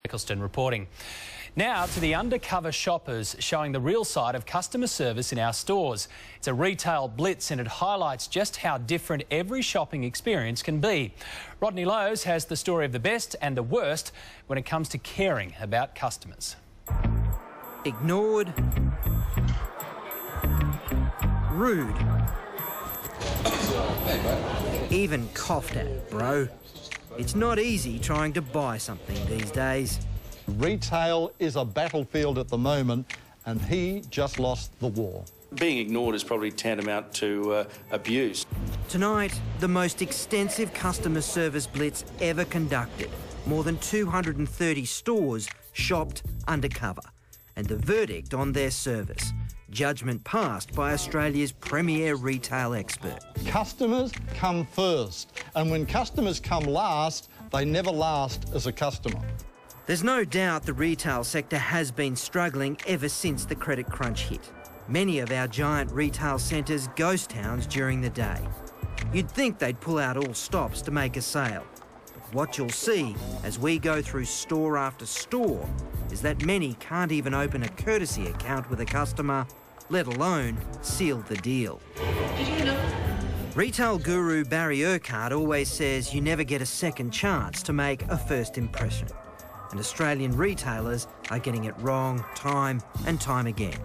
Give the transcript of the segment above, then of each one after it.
Eccleston reporting. Now to the undercover shoppers showing the real side of customer service in our stores. It's a retail blitz and it highlights just how different every shopping experience can be. Rodney Lowe's has the story of the best and the worst when it comes to caring about customers. Ignored. Rude. Even coughed at, bro. It's not easy trying to buy something these days. Retail is a battlefield at the moment, and he just lost the war. Being ignored is probably tantamount to abuse. Tonight, the most extensive customer service blitz ever conducted. More than 230 stores shopped undercover. And the verdict on their service. Judgment passed by Australia's premier retail expert. Customers come first, and when customers come last, they never last as a customer. There's no doubt the retail sector has been struggling ever since the credit crunch hit. Many of our giant retail centres ghost towns during the day. You'd think they'd pull out all stops to make a sale. But what you'll see as we go through store after store is that many can't even open a courtesy account with a customer, let alone seal the deal. Did you know? Retail guru Barry Urquhart always says you never get a second chance to make a first impression. And Australian retailers are getting it wrong time and time again.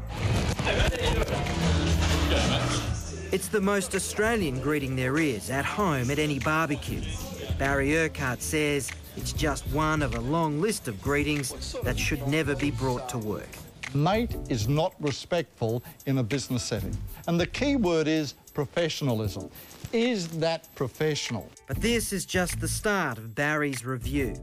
It's the most Australian greeting there is at home at any barbecue. Barry Urquhart says it's just one of a long list of greetings that should never be brought to work. Mate is not respectful in a business setting. And the key word is professionalism. Is that professional? But this is just the start of Barry's review.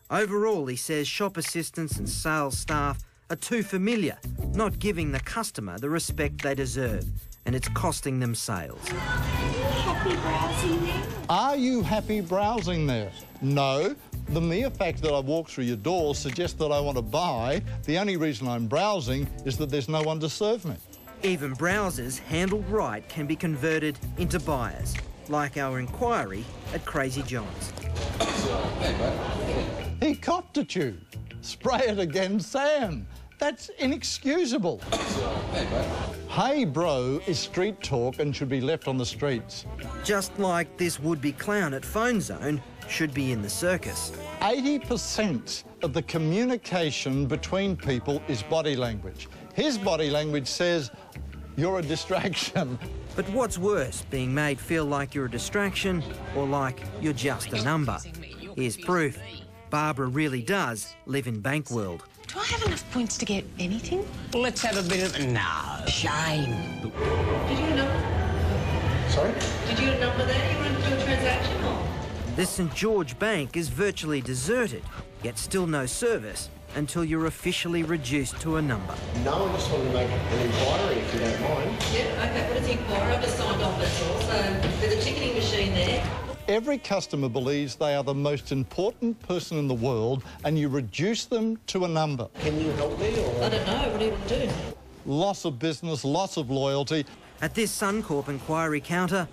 Overall, he says shop assistants and sales staff are too familiar, not giving the customer the respect they deserve, and it's costing them sales. Happy browsing there? Are you happy browsing there? No. The mere fact that I walk through your door suggests that I want to buy. The only reason I'm browsing is that there's no one to serve me. Even browsers handled right can be converted into buyers, like our inquiry at Crazy John's. He copped at you. Spray it again, Sam. That's inexcusable. Hey, bro is street talk and should be left on the streets. Just like this would-be clown at Phone Zone should be in the circus. 80% of the communication between people is body language. His body language says, you're a distraction. But what's worse, being made feel like you're a distraction or like you're just a number? Here's proof. Barbara really does live in Bank World. Do I have enough points to get anything? Let's have a bit of... No, shame. Did you know? Sorry? Did you get a number there? You want to do a transaction or? This St George Bank is virtually deserted, yet still no service until you're officially reduced to a number. No, I just wanted to make an inquiry, if you don't mind. Yeah, OK, what is the inquiry? I've just signed off, that's all. So there's a ticketing machine there. Every customer believes they are the most important person in the world and you reduce them to a number. Can you help me, or...? I don't know, what do you want to do? Loss of business, loss of loyalty. At this Suncorp inquiry counter,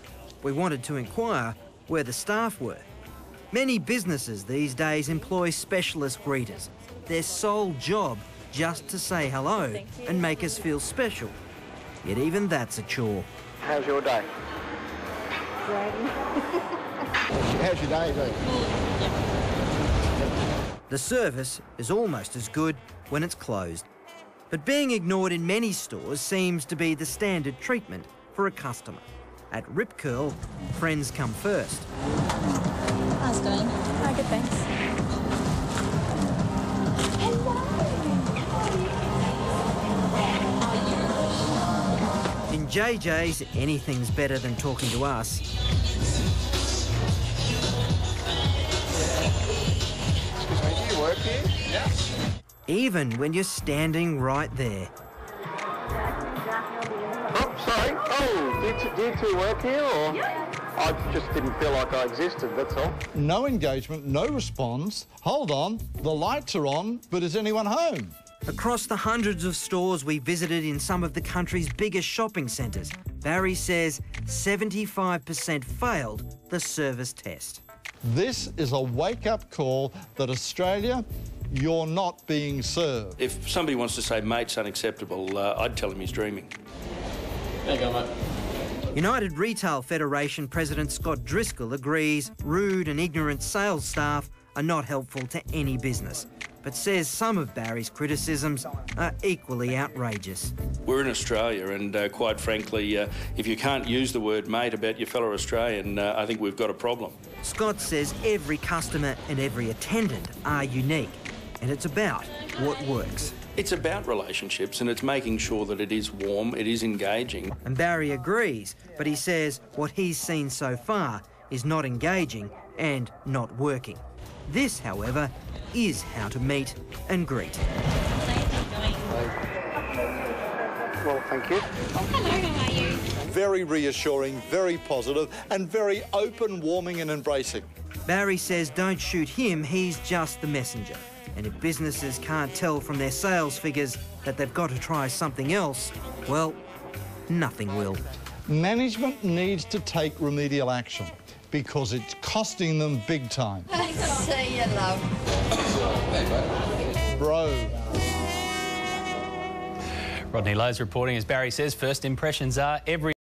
we wanted to inquire where the staff were. Many businesses these days employ specialist greeters. Their sole job just to say hello and make us feel special. Yet even that's a chore. How's your day? How's your day, Jake? The service is almost as good when it's closed. But being ignored in many stores seems to be the standard treatment for a customer. At Rip Curl, friends come first. How's it going? Hi, good, thanks. In JJ's, anything's better than talking to us. Excuse me, do you work here? Yeah. Even when you're standing right there. Oh, sorry. Oh, do you two work here, or...? Yeah. I just didn't feel like I existed, that's all. No engagement, no response. Hold on, the lights are on, but is anyone home? Across the hundreds of stores we visited in some of the country's biggest shopping centres, Barry says 75% failed the service test. This is a wake-up call that Australia you're not being served. If somebody wants to say mate's unacceptable, I'd tell him he's dreaming. There you go, mate. United Retail Federation President Scott Driscoll agrees rude and ignorant sales staff are not helpful to any business, but says some of Barry's criticisms are equally outrageous. We're in Australia and, quite frankly, if you can't use the word mate about your fellow Australian, I think we've got a problem. Scott says every customer and every attendant are unique, and it's about what works. It's about relationships and it's making sure that it is warm, it is engaging. And Barry agrees, but he says what he's seen so far is not engaging and not working. This, however, is how to meet and greet. Well, thank you. Hello, how are you? Very reassuring, very positive, and very open, warming and embracing. Barry says don't shoot him, he's just the messenger. And if businesses can't tell from their sales figures that they've got to try something else, well, nothing will. Management needs to take remedial action because it's costing them big time. See you, love. Bro. Rodney Lowe's reporting, as Barry says, first impressions are every